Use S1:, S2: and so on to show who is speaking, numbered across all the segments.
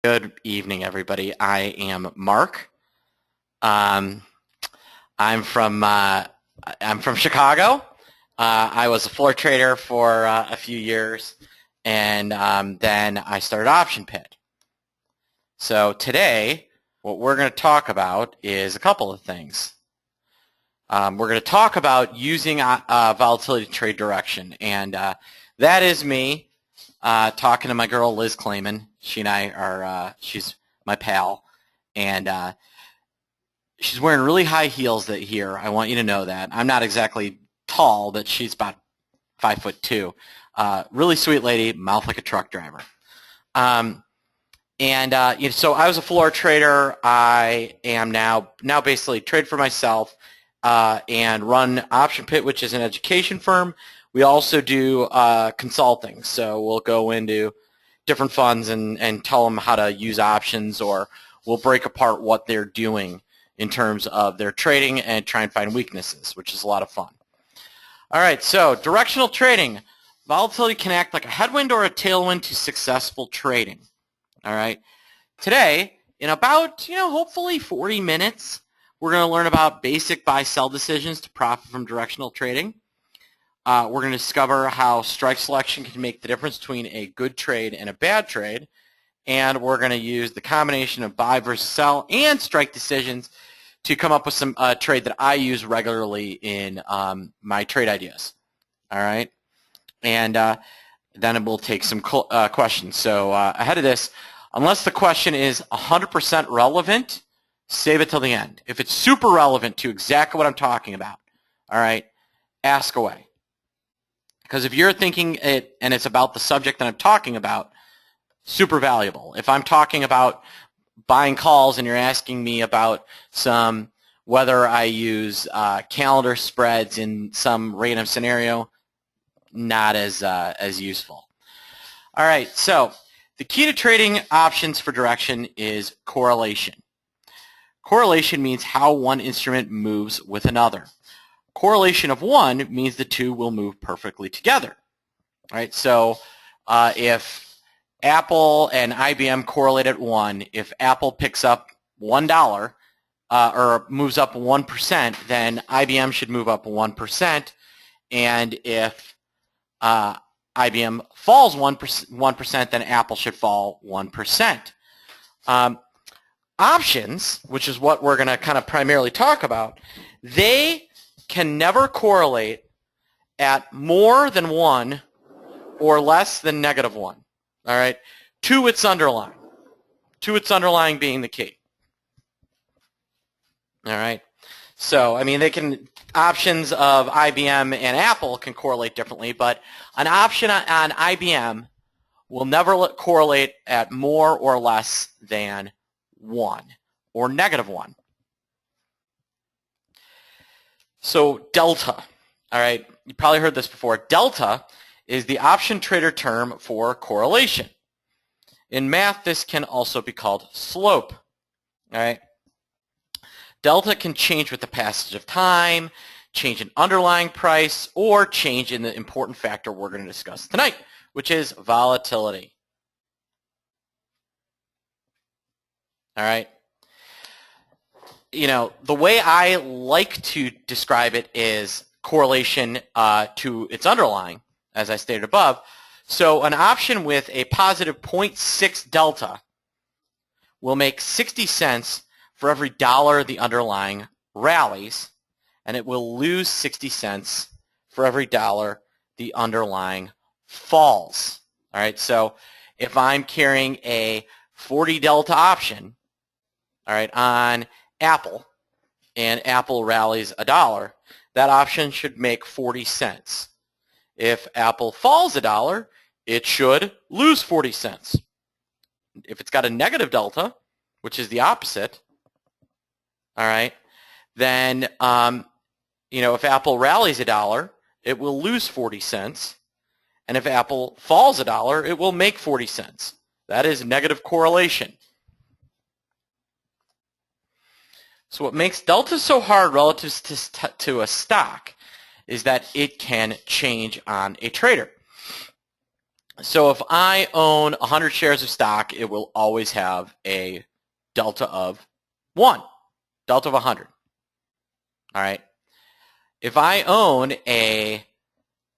S1: Good evening, everybody. I am Mark. Um, I'm from Chicago. I was a floor trader for a few years, and then I started Option Pit. So today, what we're going to talk about is a couple of things. We're going to talk about using volatility to trade direction, and that is me talking to my girl Liz Clayman. She and I are she's my pal, and she's wearing really high heels here. I want you to know that. I'm not exactly tall, but she's about 5'2". Really sweet lady, mouth like a truck driver. So I was a floor trader. I am now basically trade for myself and run Option Pit, which is an education firm. We also do consulting, so we'll go into different funds and tell them how to use options, or we'll break apart what they're doing in terms of their trading and try and find weaknesses, which is a lot of fun. All right, so directional trading. Volatility can act like a headwind or a tailwind to successful trading. All right, today, in about, hopefully 40 minutes, we're going to learn about basic buy-sell decisions to profit from directional trading. We're going to discover how strike selection can make the difference between a good trade and a bad trade. And we're going to use the combination of buy versus sell and strike decisions to come up with some trade that I use regularly in my trade ideas. All right? And then we'll take some questions. So ahead of this, unless the question is 100% relevant, save it till the end. If it's super relevant to exactly what I'm talking about, all right, ask away. Because if you're thinking it and it's about the subject that I'm talking about, super valuable. If I'm talking about buying calls and you're asking me about whether I use calendar spreads in some random scenario, not as useful. All right, so the key to trading options for direction is correlation. Correlation means how one instrument moves with another. Correlation of one means the two will move perfectly together. All right, so if Apple and IBM correlate at 1, if Apple picks up $1 or moves up 1%, then IBM should move up 1%, and if IBM falls 1%, then Apple should fall 1%. Options, which is what we're going to kind of primarily talk about, they can never correlate at more than 1 or less than -1. All right, to its underlying. To its underlying being the key. All right. So, I mean, options of IBM and Apple can correlate differently, but an option on IBM will never correlate at more or less than 1 or -1. So delta, all right, you probably heard this before. Delta is the option trader term for correlation. In math, this can also be called slope, all right? Delta can change with the passage of time, change in underlying price, or change in the important factor we're going to discuss tonight, which is volatility. All right? The way I like to describe it is correlation to its underlying, as I stated above. So an option with a positive 0.6 delta will make 60 cents for every dollar the underlying rallies, and it will lose 60 cents for every dollar the underlying falls. All right, so if I'm carrying a 40 delta option, all right, on Apple, and Apple rallies $1, that option should make 40 cents. If Apple falls $1, it should lose 40 cents. If it's got a negative delta, which is the opposite, all right, then if Apple rallies $1, it will lose 40 cents, and if Apple falls $1, it will make 40 cents. That is negative correlation. So what makes delta so hard relative to a stock is that it can change on a trader. So if I own 100 shares of stock, it will always have a delta of 1, delta of 100. All right. If I own a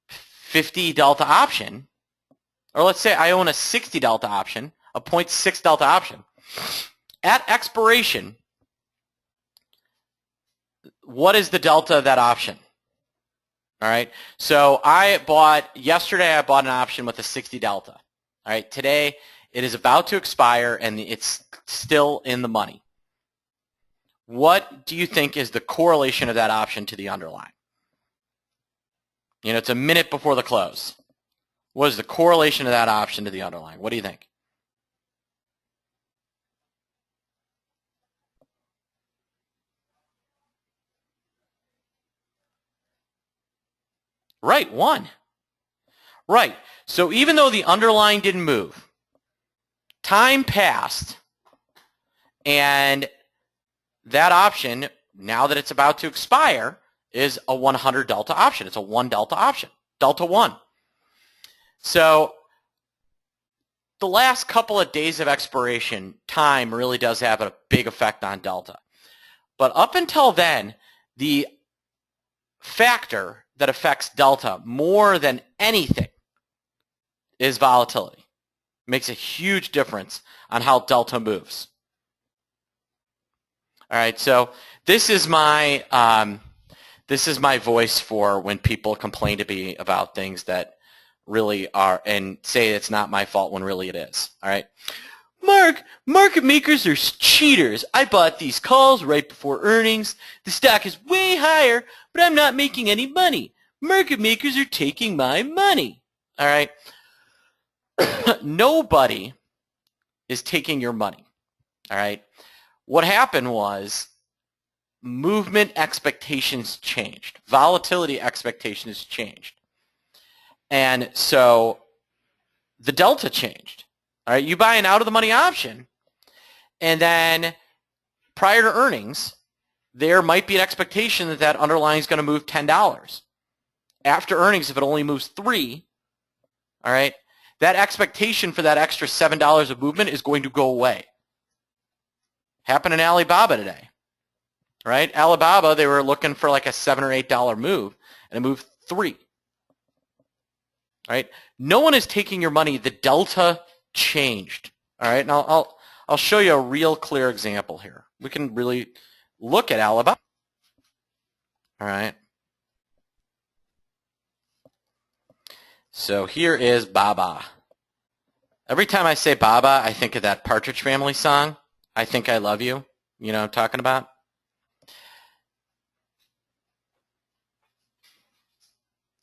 S1: 50 delta option, or let's say I own a 60 delta option, a 0.6 delta option, at expiration, what is the delta of that option? All right. So yesterday I bought an option with a 60 delta. All right. Today it is about to expire and it's still in the money. What do you think is the correlation of that option to the underlying? You know, it's a minute before the close. What is the correlation of that option to the underlying? What do you think? Right, 1. Right. So even though the underlying didn't move, time passed, and that option, now that it's about to expire, is a 100 delta option. It's a 1 delta option, delta 1. So the last couple of days of expiration, time really does have a big effect on delta. But up until then, the factor that affects delta more than anything is volatility. It makes a huge difference on how delta moves. All right, so this is my voice for when people complain to me about things that really are, and say it's not my fault when really it is. All right, Mark, market makers are cheaters. I bought these calls right before earnings. The stock is way higher, but I'm not making any money. Market makers are taking my money. All right, nobody is taking your money. All right. What happened was movement expectations changed. Volatility expectations changed. And so the delta changed. All right, you buy an out-of-the-money option, and then prior to earnings, there might be an expectation that that underlying is going to move $10. After earnings, if it only moves 3, all right, that expectation for that extra $7 of movement is going to go away. Happened in Alibaba today, right? Alibaba, they were looking for like a $7 or $8 move, and it moved 3. All right, no one is taking your money. The delta changed. All right, and I'll show you a real clear example here. We can really look at Alibaba. All right. So here is Baba. Every time I say Baba, I think of that Partridge Family song, I Think I Love You. You know what I'm talking about?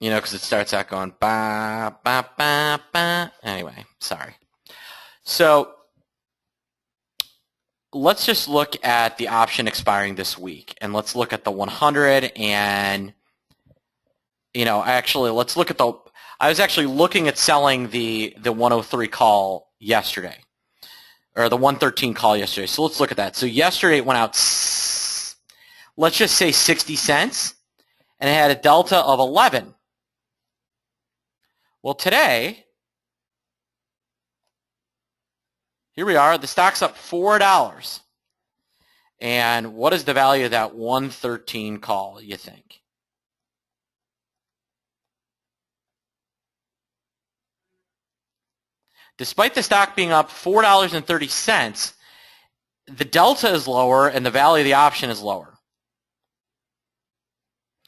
S1: You know, because it starts out going ba, ba, ba, ba. Anyway, sorry. So let's just look at the option expiring this week. And let's look at the 100 and, you know, actually, let's look at the, I was actually looking at selling the 103 call yesterday, or the 113 call yesterday. So let's look at that. So yesterday it went out, let's just say 60 cents, and it had a delta of 11. Well, today, here we are. The stock's up $4. And what is the value of that 113 call, you think? Despite the stock being up $4.30, the delta is lower and the value of the option is lower.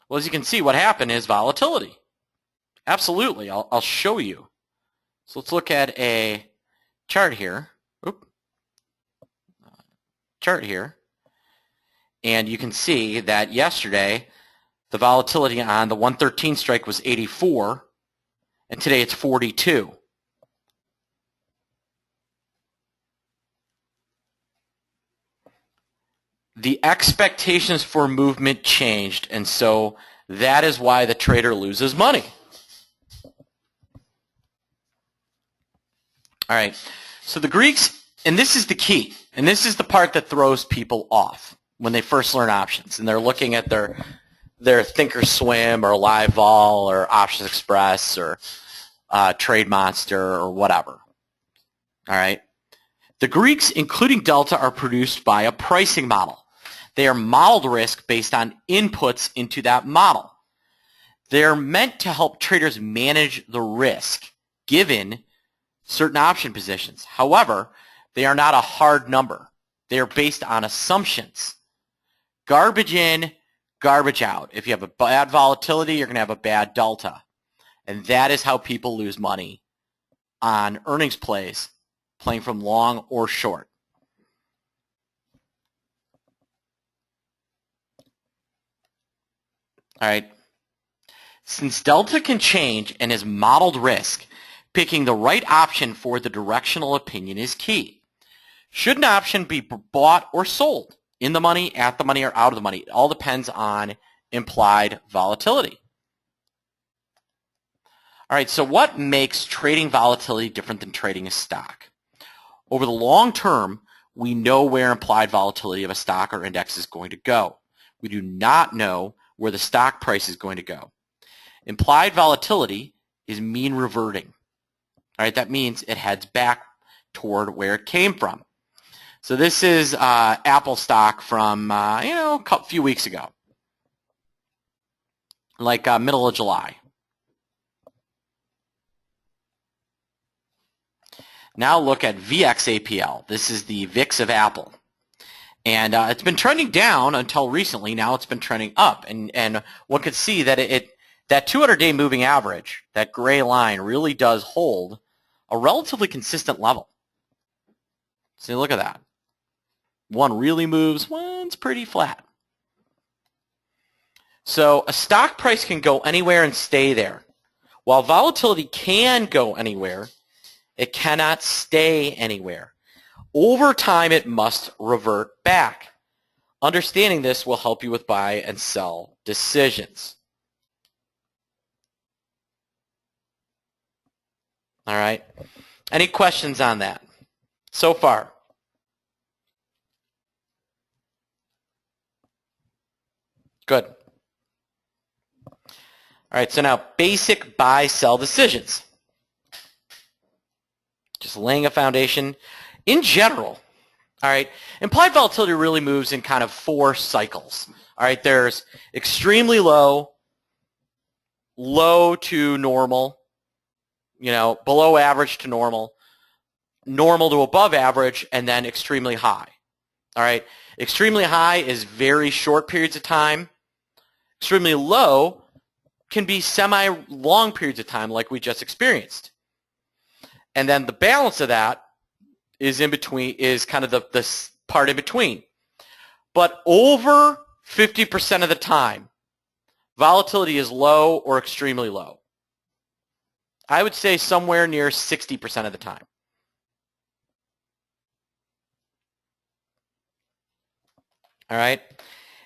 S1: Well, as you can see, what happened is volatility. Absolutely. I'll show you. So let's look at a chart here. Chart here. And you can see that yesterday the volatility on the 113 strike was 84, and today it's 42. The expectations for movement changed, and so that is why the trader loses money. All right, so the Greeks, and this is the key, and this is the part that throws people off when they first learn options, and they're looking at their Thinkorswim or Live Vol or Options Express or Trade Monster, or whatever. All right. The Greeks, including delta, are produced by a pricing model. They are modeled risk based on inputs into that model. They're meant to help traders manage the risk given certain option positions. However, they are not a hard number. They are based on assumptions. Garbage in, garbage out. If you have a bad volatility, you're going to have a bad delta. And that is how people lose money on earnings plays, playing from long or short. All right. Since delta can change and is modeled risk, picking the right option for the directional opinion is key. Should an option be bought or sold? In the money, at the money, or out of the money? It all depends on implied volatility. All right, so what makes trading volatility different than trading a stock? Over the long term, we know where implied volatility of a stock or index is going to go. We do not know where the stock price is going to go. Implied volatility is mean reverting. All right, that means it heads back toward where it came from. So this is Apple stock from a few weeks ago, like middle of July. Now look at VXAPL. This is the VIX of Apple. And it's been trending down until recently. Now it's been trending up. And one could see that that 200-day moving average, that gray line, really does hold a relatively consistent level. So look at that. One really moves, one's pretty flat. So a stock price can go anywhere and stay there. While volatility can go anywhere, it cannot stay anywhere. Over time, it must revert back. Understanding this will help you with buy and sell decisions. All right. Any questions on that so far? Good. All right, so now basic buy-sell decisions. Just laying a foundation. In general, all right, implied volatility really moves in kind of 4 cycles. All right, there's extremely low, low to normal, below average to normal, normal to above average, and then extremely high. All right, extremely high is very short periods of time. Extremely low can be semi-long periods of time like we just experienced. And then the balance of that is in between, is kind of the part in between. But over 50% of the time, volatility is low or extremely low. I would say somewhere near 60% of the time. All right.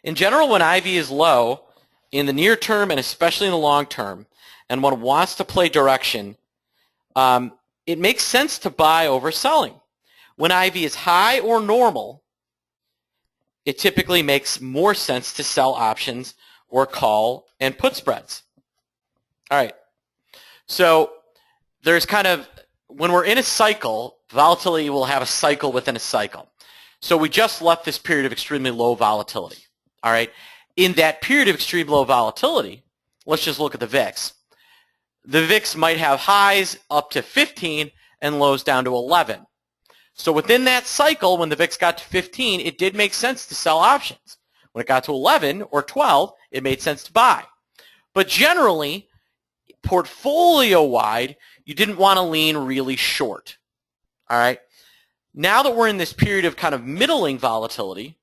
S1: In general, when IV is low, in the near term and especially in the long term, and one wants to play direction, it makes sense to buy over selling. When IV is high or normal, it typically makes more sense to sell options or call and put spreads. All right. So there's kind of, when we're in a cycle, volatility will have a cycle within a cycle. So we just left this period of extremely low volatility. All right. In that period of extreme low volatility, let's just look at the VIX. The VIX might have highs up to 15 and lows down to 11. So within that cycle, when the VIX got to 15, it did make sense to sell options. When it got to 11 or 12, it made sense to buy. But generally, portfolio-wide, you didn't want to lean really short. All right. Now that we're in this period of kind of middling volatility,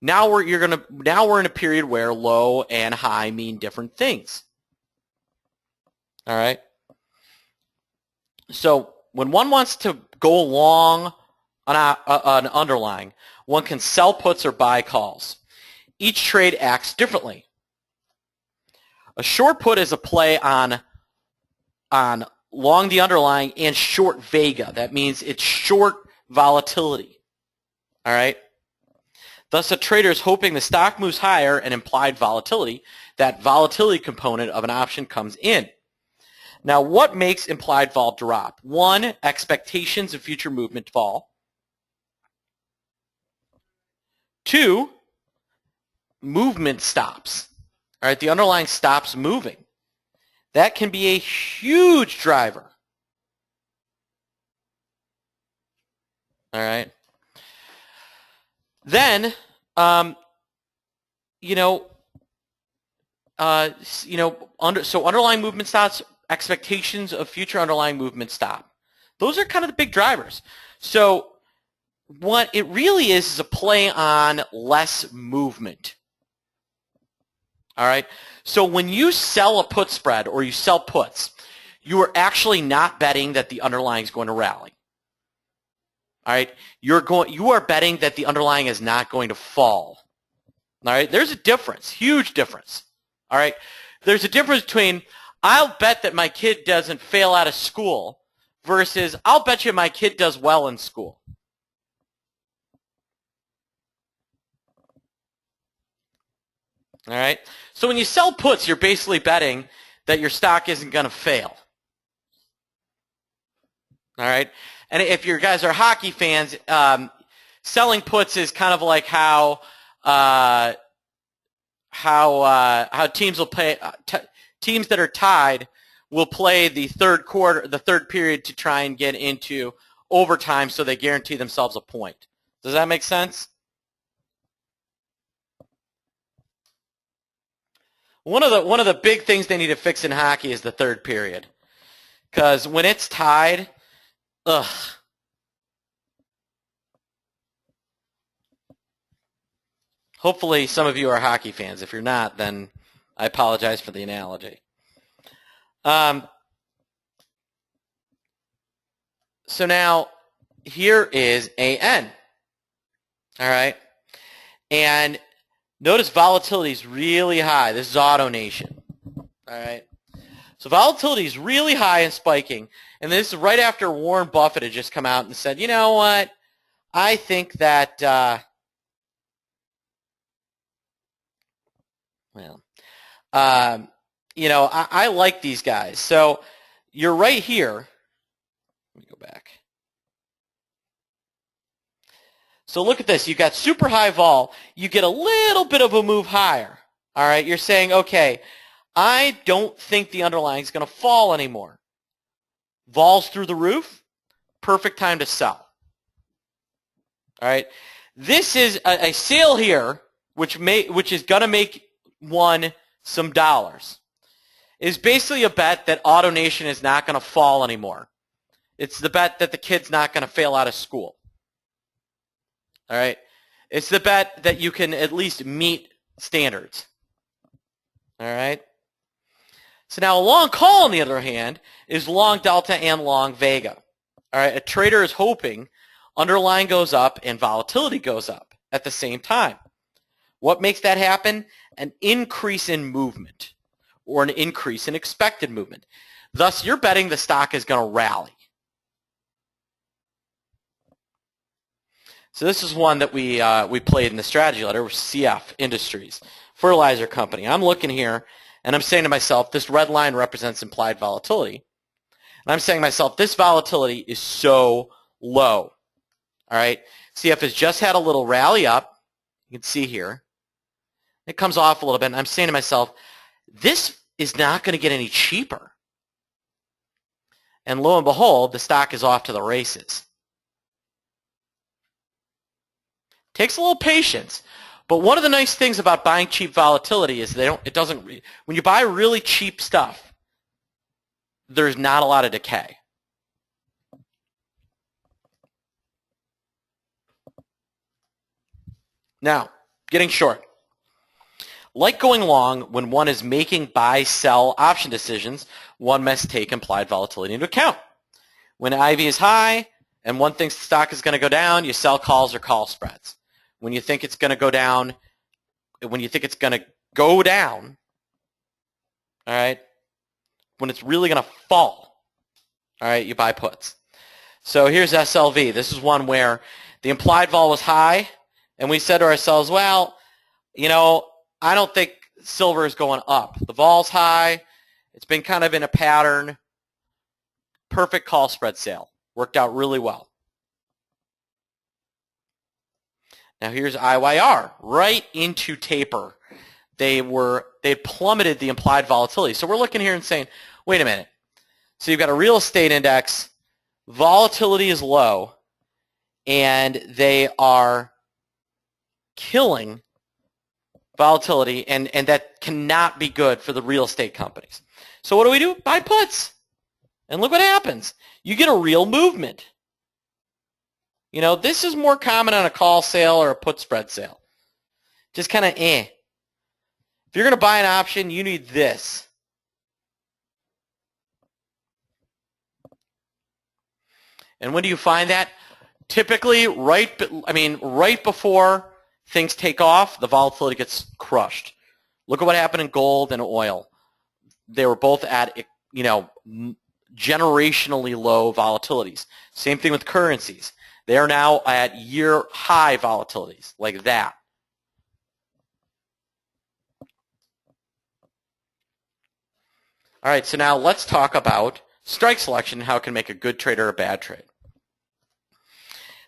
S1: now we're in a period where low and high mean different things. All right. So when one wants to go long on an underlying, one can sell puts or buy calls. Each trade acts differently. A short put is a play on long the underlying and short vega. That means it's short volatility. All right. Thus, a trader is hoping the stock moves higher and implied volatility, that volatility component of an option comes in. Now, what makes implied vol drop? One, expectations of future movement fall. Two, movement stops. All right, the underlying stops moving. That can be a huge driver. All right. Then, so underlying movement stops, expectations of future underlying movement stop. Those are kind of the big drivers. So what it really is a play on less movement. All right. So when you sell a put spread or you sell puts, you are actually not betting that the underlying is going to rally. All right. You are betting that the underlying is not going to fall. All right. There's a difference, huge difference. All right. There's a difference between I'll bet that my kid doesn't fail out of school versus I'll bet you my kid does well in school. All right. So when you sell puts, you're basically betting that your stock isn't going to fail. All right. And if you guys are hockey fans, selling puts is kind of like how teams will play. Teams that are tied will play the third period to try and get into overtime, so they guarantee themselves a point. Does that make sense? One of the big things they need to fix in hockey is the third period, because when it's tied, ugh. Hopefully some of you are hockey fans. If you're not, then I apologize for the analogy. So now here is AN. All right. And notice volatility is really high. This is AutoNation. All right. So volatility is really high and spiking. And this is right after Warren Buffett had just come out and said, you know what? I think that, I like these guys. So you're right here. Let me go back. So look at this. You've got super high vol. You get a little bit of a move higher. All right. You're saying, okay, I don't think the underlying is going to fall anymore. Vol's through the roof. Perfect time to sell. All right. This is a sale here, which is going to make one some dollars. Is basically a bet that AutoNation is not going to fall anymore. It's the bet that the kid's not going to fail out of school. All right. It's the bet that you can at least meet standards. All right. So now a long call, on the other hand, is long delta and long vega. All right. A trader is hoping underlying goes up and volatility goes up at the same time. What makes that happen? An increase in movement or an increase in expected movement. Thus, you're betting the stock is going to rally. So this is one that we played in the strategy letter with CF Industries, fertilizer company. I'm looking here, and I'm saying to myself, this red line represents implied volatility. And I'm saying to myself, this volatility is so low. All right, CF has just had a little rally up. You can see here. It comes off a little bit, and I'm saying to myself, this is not going to get any cheaper. And lo and behold, the stock is off to the races. Takes a little patience, but one of the nice things about buying cheap volatility is when you buy really cheap stuff, there's not a lot of decay. Now, getting short. Like going long, when one is making buy-sell option decisions, one must take implied volatility into account. When IV is high and one thinks the stock is going to go down, you sell calls or call spreads. When you think it's going to go down, all right, when it's really going to fall, all right, you buy puts. So here's SLV. This is one where the implied vol was high, and we said to ourselves, well, I don't think silver is going up. The vol's high. It's been kind of in a pattern. perfect call spread sale. Worked out really well. Now here's IYR, right into taper. They plummeted the implied volatility. So we're looking here and saying, wait a minute. So you've got a real estate index, volatility is low, and they are killing volatility, and that cannot be good for the real estate companies. So what do? Buy puts. And look what happens. You get a real movement. You know, this is more common on a call sale or a put spread sale. Just kind of If you're going to buy an option, you need this. And when do you find that? Typically, right before things take off, the volatility gets crushed. Look at what happened in gold and oil. They were both at, generationally low volatilities. Same thing with currencies. They are now at year high volatilities, like that. All right, so now let's talk about strike selection and how it can make a good trade or a bad trade.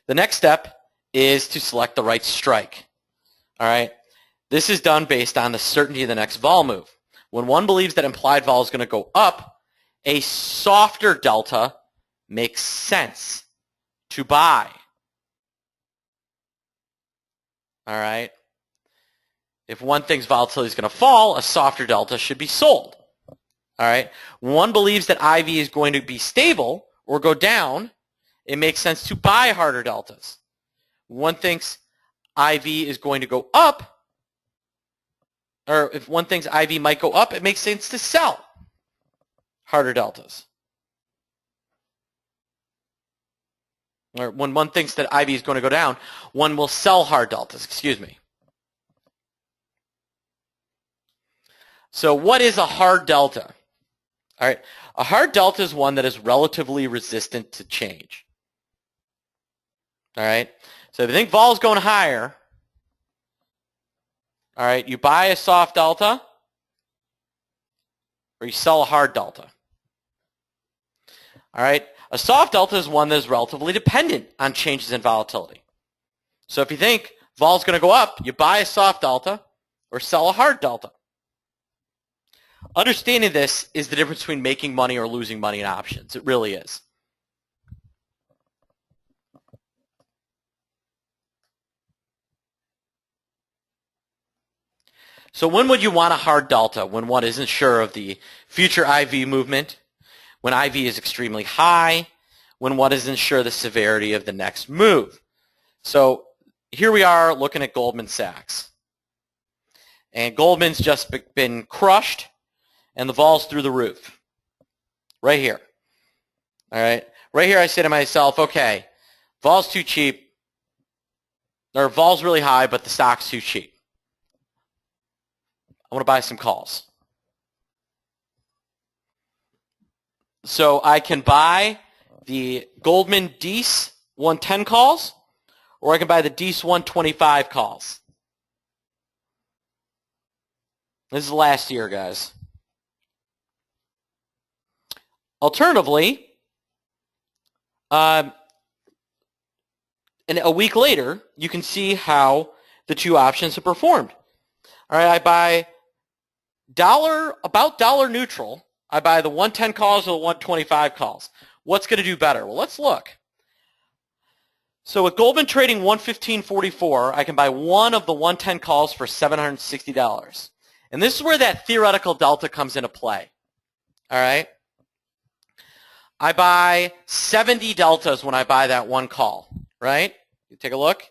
S1: The next step is to select the right strike. All right, this is done based on the certainty of the next vol move. When one believes that implied vol is going to go up, a softer delta makes sense to buy. All right. If one thinks volatility is going to fall, a softer delta should be sold. All right. When one believes that IV is going to be stable or go down, it makes sense to buy harder deltas. When one thinks IV is going to go up, or if one thinks IV might go up, it makes sense to sell harder deltas. Or when one thinks that IV is going to go down, one will sell hard deltas, So what is a hard delta? All right, a hard delta is one that is relatively resistant to change. All right, so if you think vol is going higher, all right, you buy a soft delta or you sell a hard delta. All right, a soft delta is one that is relatively dependent on changes in volatility. So if you think vol is going to go up, you buy a soft delta or sell a hard delta. Understanding this is the difference between making money or losing money in options. It really is. So when would you want a hard delta? When one isn't sure of the future IV movement, when IV is extremely high, when one isn't sure the severity of the next move. So here we are looking at Goldman Sachs. And Goldman's just been crushed, and the vol's through the roof. Right here. All right. Right here I say to myself, okay, vol's too cheap, or vol's really high, but the stock's too cheap. I want to buy some calls. So I can buy the Goldman DEES 110 calls, or I can buy the DEES 125 calls. This is last year, guys. Alternatively, and a week later, you can see how the two options have performed. All right, I buy about dollar neutral. I buy the 110 calls or the 125 calls. What's going to do better? Well, let's look. So with Goldman trading 115.44, I can buy one of the 110 calls for $760. And this is where that theoretical delta comes into play. All right? I buy 70 deltas when I buy that one call, right? You take a look.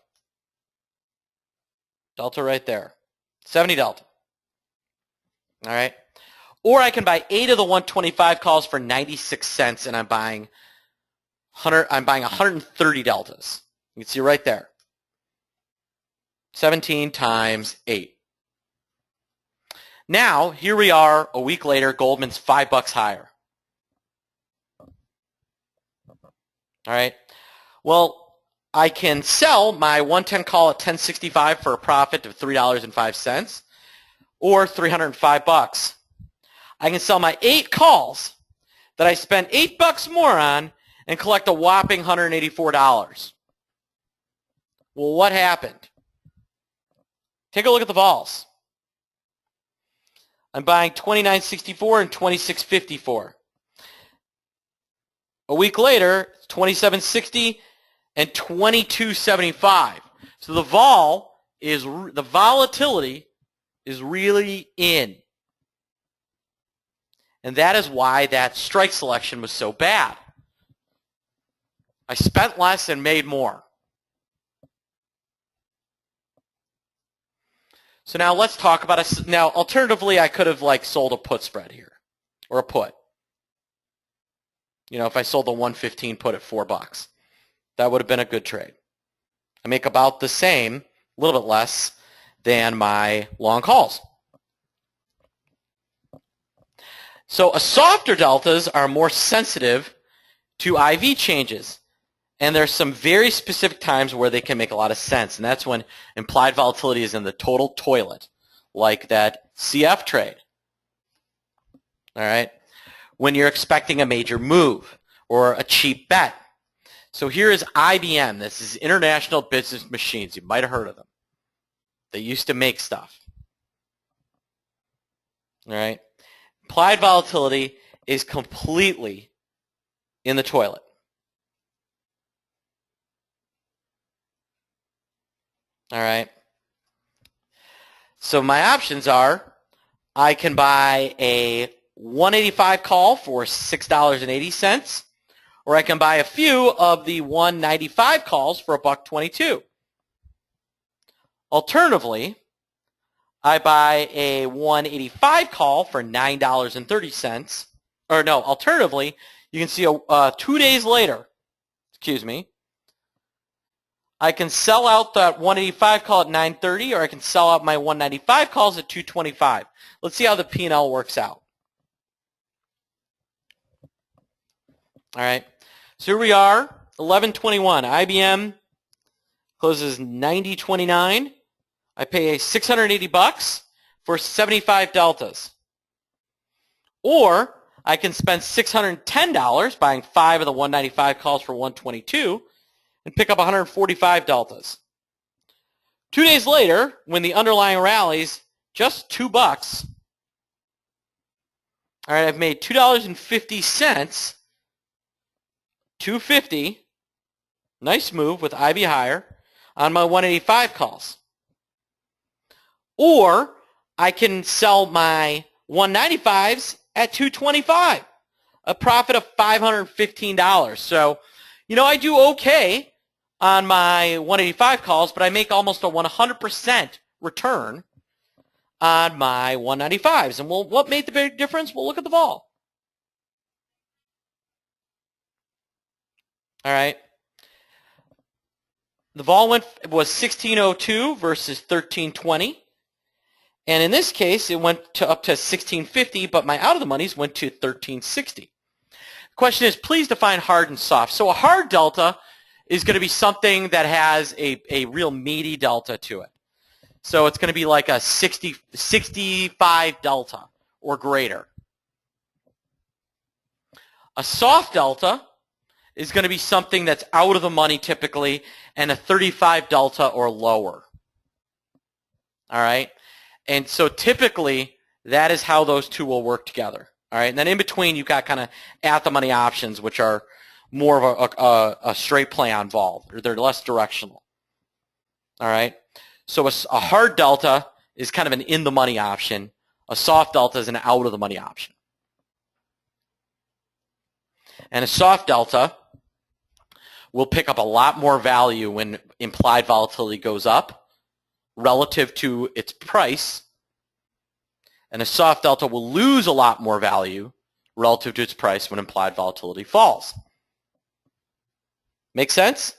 S1: Delta right there. 70 delta. All right? Or I can buy 8 of the 125 calls for 96 cents, and I'm buying 130 deltas. You can see right there. 17 times 8. Now, here we are a week later, Goldman's $5 higher. All right. Well, I can sell my 110 call at 10.65 for a profit of $3.05 or $305. I can sell my 8 calls that I spent $8 more on and collect a whopping $184. Well, what happened? Take a look at the vols. I'm buying 29.64 and 26.54. A week later, 27.60 and 22.75. So the volatility is really in. And that is why that strike selection was so bad. I spent less and made more. So now let's talk about now alternatively I could have sold a put spread here or a put. If I sold the 115 put at $4, that would have been a good trade. I make about the same, a little bit less than my long calls. So softer deltas are more sensitive to IV changes. And there's some very specific times where they can make a lot of sense. And that's when implied volatility is in the total toilet, like that CF trade. All right? When you're expecting a major move or a cheap bet. So here is IBM. This is International Business Machines. You might have heard of them. They used to make stuff. All right? Implied volatility is completely in the toilet. All right. So my options are I can buy a 185 call for $6.80, or I can buy a few of the 195 calls for $1.22. Alternatively, I buy a 185 call for $9.30. Or no, alternatively, you can see 2 days later, I can sell out that 185 call at 9:30, or I can sell out my 195 calls at 225. Let's see how the P&L works out. All right. So here we are, 11:21. IBM closes 90.29. I pay $680 for 75 deltas. Or I can spend $610 buying 5 of the 195 calls for 122 and pick up 145 deltas. 2 days later, when the underlying rallies just $2, all right, I've made $2.50, $2.50, nice move with IB higher on my 185 calls. Or I can sell my 195s at 225, a profit of $515. So, I do okay on my 185 calls, but I make almost a 100% return on my 195s. And what made the big difference? Well, look at the vol. All right. The vol was 1602 versus 1320. And in this case, it went up to 1650, but my out of the monies went to 1360. The question is, please define hard and soft. So a hard delta is going to be something that has a real meaty delta to it. So it's going to be like a 65 delta or greater. A soft delta is going to be something that's out of the money typically, and a 35 delta or lower. All right? And so typically, that is how those two will work together. All right? And then in between, you've got kind of at-the-money options, which are more of a straight play on vol, or they're less directional. All right? So a hard delta is kind of an in-the-money option. A soft delta is an out-of-the-money option. And a soft delta will pick up a lot more value when implied volatility goes up relative to its price, and a soft delta will lose a lot more value relative to its price when implied volatility falls. Make sense?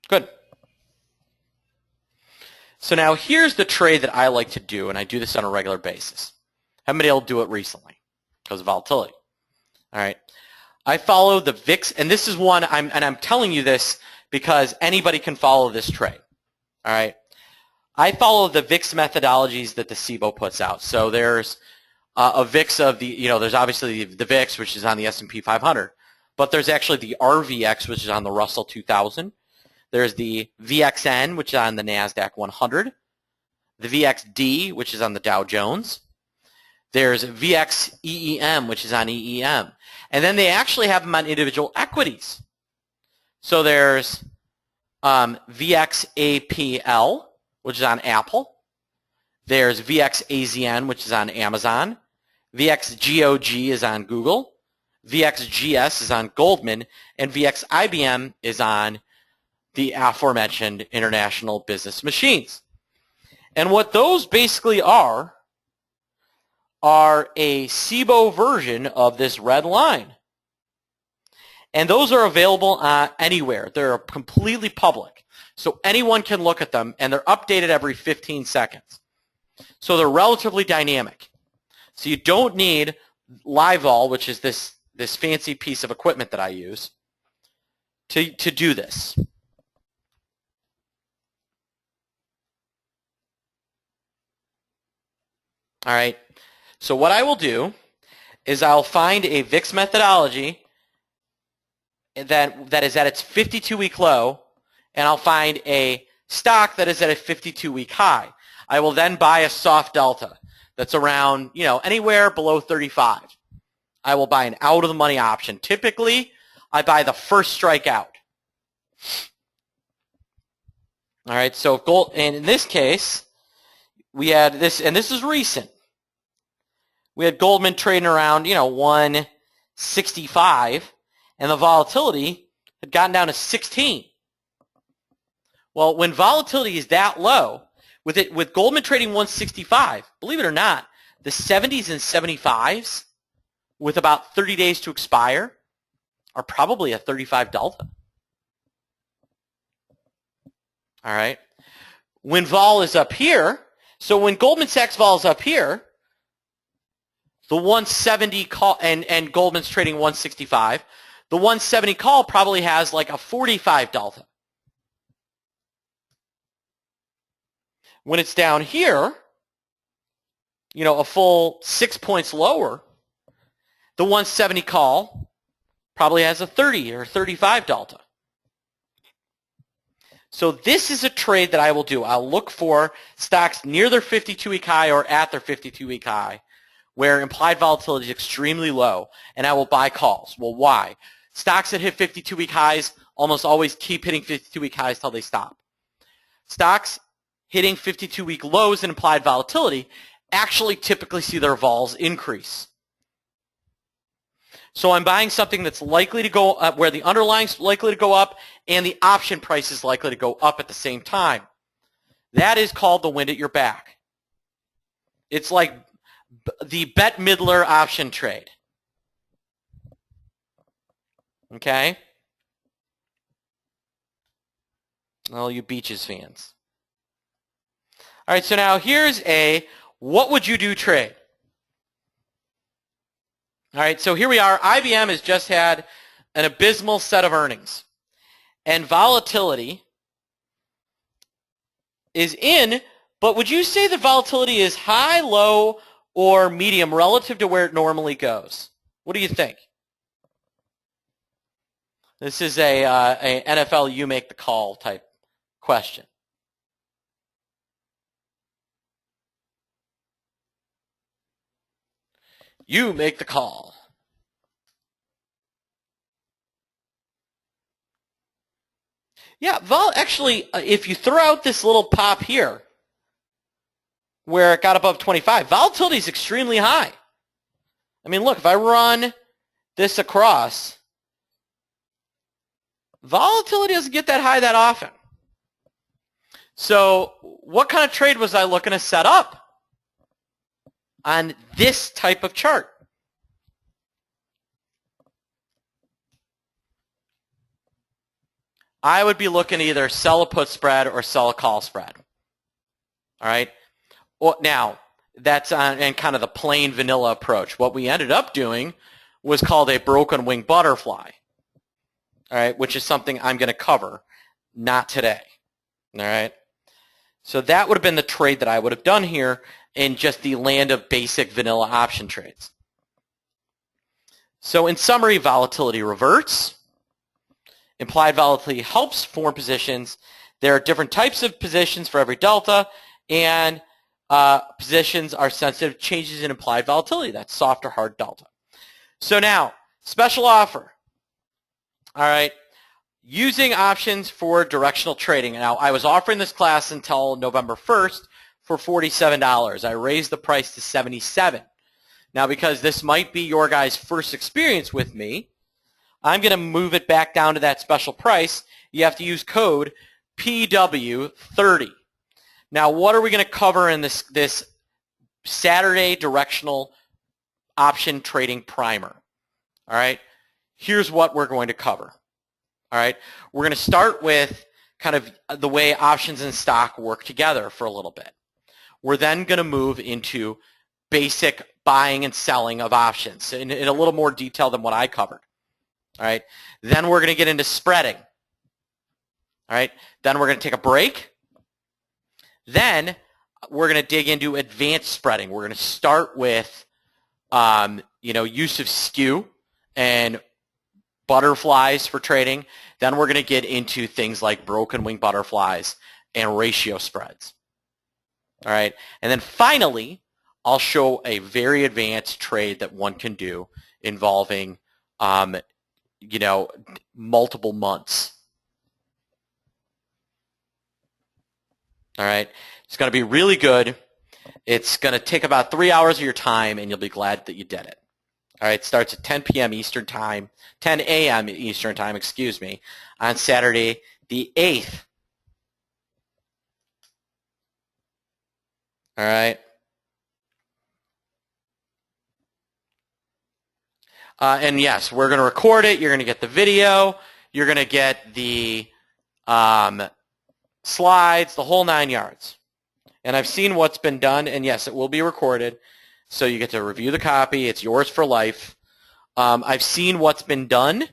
S1: Good. So now here's the trade that I like to do, and I do this on a regular basis. Haven't been able to do it recently because of volatility. All right. I follow the VIX, and this is one, I'm telling you this because anybody can follow this trade. All right. I follow the VIX methodologies that the SIBO puts out. So there's a VIX of the, there's obviously the VIX, which is on the S&P 500, but there's actually the RVX, which is on the Russell 2000. There's the VXN, which is on the NASDAQ 100. The VXD, which is on the Dow Jones. There's VXEEM, which is on EEM. And then they actually have them on individual equities. So there's VXAPL, which is on Apple. There's VXAZN, which is on Amazon. VXGOG is on Google. VXGS is on Goldman. And VXIBM is on the aforementioned International Business Machines. And what those basically are a SIBO version of this red line. And those are available anywhere. They're completely public. So anyone can look at them, and they're updated every 15 seconds. So they're relatively dynamic. So you don't need LiveVol, which is this fancy piece of equipment that I use, to do this. All right. So what I will do is I'll find a VIX methodology that is at its 52-week low, and I'll find a stock that is at a 52-week high. I will then buy a soft delta that's around, anywhere below 35. I will buy an out-of-the-money option. Typically, I buy the first strike out. All right, so gold, and in this case, we had this, and this is recent. We had Goldman trading around, 165, and the volatility had gotten down to 16. Well, when volatility is that low, with Goldman trading 165, believe it or not, the 70s and 75s, with about 30 days to expire, are probably a 35 delta. All right. When vol is up here, so when Goldman Sachs vol is up here, the 170 call, and Goldman's trading 165, the 170 call probably has like a 45 delta. When it's down here, a full 6 points lower, the 170 call probably has a 30 or 35 delta. So this is a trade that I will do. I'll look for stocks near their 52-week high or at their 52-week high, where implied volatility is extremely low, and I will buy calls. Well, why? Stocks that hit 52-week highs almost always keep hitting 52-week highs till they stop. Stocks hitting 52-week lows in implied volatility actually typically see their vols increase. So I'm buying something that's likely to go up, where the underlying is likely to go up and the option price is likely to go up at the same time. That is called the wind at your back. It's like the Bette Midler option trade. Okay? All you Beaches fans. All right, so now here's a what would you do trade. All right, so here we are. IBM has just had an abysmal set of earnings. And volatility is in, but would you say that volatility is high, low, or medium relative to where it normally goes? What do you think? This is a NFL you make the call type question. You make the call. Yeah, actually, if you throw out this little pop here, where it got above 25, volatility is extremely high. I mean, look, if I run this across, volatility doesn't get that high that often. So what kind of trade was I looking to set up on this type of chart? I would be looking to either sell a put spread or sell a call spread. All right. Well, now, that's on and kind of the plain vanilla approach. What we ended up doing was called a broken wing butterfly. All right, which is something I'm going to cover, not today. All right. So that would have been the trade that I would have done here in just the land of basic vanilla option trades. So in summary, volatility reverts. Implied volatility helps form positions. There are different types of positions for every delta, and positions are sensitive to changes in implied volatility. That's soft or hard delta. So now, special offer. All right. Using options for directional trading. Now, I was offering this class until November 1st for $47. I raised the price to $77. Now, because this might be your guys' first experience with me, I'm going to move it back down to that special price. You have to use code PW30. Now, what are we going to cover in this Saturday directional option trading primer? All right. Here's what we're going to cover. All right. We're going to start with kind of the way options and stock work together for a little bit. We're then going to move into basic buying and selling of options in a little more detail than what I covered. All right. Then we're going to get into spreading. All right. Then we're going to take a break. Then we're going to dig into advanced spreading. We're going to start with, use of skew and butterflies for trading. Then we're going to get into things like broken wing butterflies and ratio spreads. All right. And then finally, I'll show a very advanced trade that one can do involving multiple months. All right. It's going to be really good. It's going to take about 3 hours of your time, and you'll be glad that you did it. All right. It starts at 10 p.m. Eastern Time, 10 a.m. Eastern Time, on Saturday the 8th. All right. And yes, we're going to record it. You're going to get the video. You're going to get the slides, the whole 9 yards. And I've seen what's been done, and yes, it will be recorded. So you get to review the copy. It's yours for life. I've seen what's been done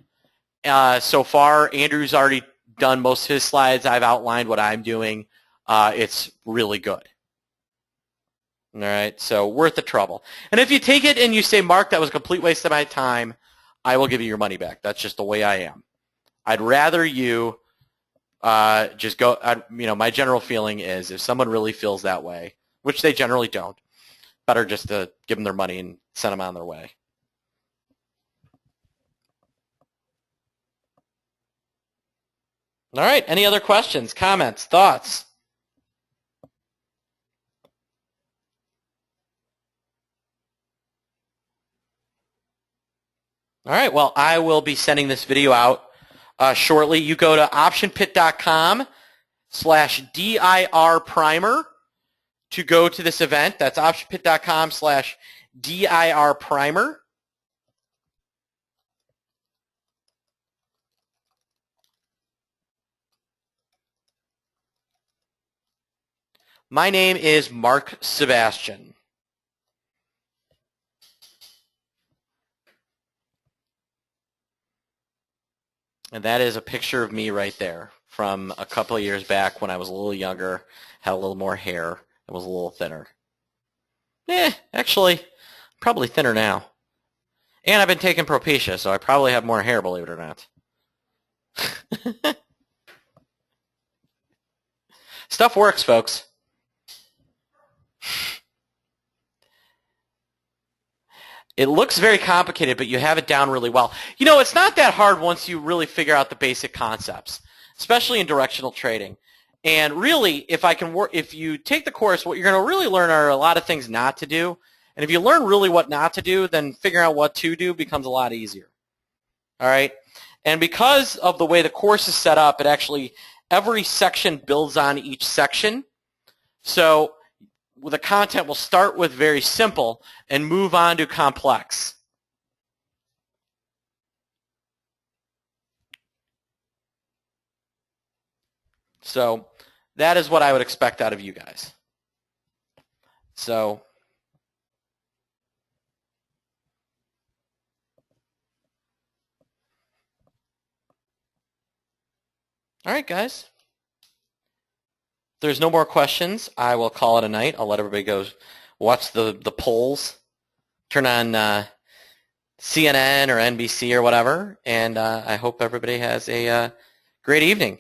S1: so far. Andrew's already done most of his slides. I've outlined what I'm doing. It's really good. All right, so worth the trouble. And if you take it and you say, Mark, that was a complete waste of my time, I will give you your money back. That's just the way I am. I'd rather you just go, my general feeling is if someone really feels that way, which they generally don't, better just to give them their money and send them on their way. All right, any other questions, comments, thoughts? All right, well, I will be sending this video out shortly. You go to optionpit.com/DIR primer to go to this event. That's optionpit.com/DIR primer. My name is Mark Sebastian. And that is a picture of me right there from a couple of years back when I was a little younger, had a little more hair, and was a little thinner. Actually, probably thinner now. And I've been taking Propecia, so I probably have more hair, believe it or not. Stuff works, folks. It looks very complicated, but you have it down really well. It's not that hard once you really figure out the basic concepts, especially in directional trading. And really, if you take the course, what you're going to really learn are a lot of things not to do. And if you learn really what not to do, then figuring out what to do becomes a lot easier. All right? And because of the way the course is set up, every section builds on each section. So the content will start with very simple and move on to complex. So that is what I would expect out of you guys. So all right, guys. there's no more questions, I will call it a night. I'll let everybody go watch the polls, turn on CNN or NBC or whatever, and I hope everybody has a great evening.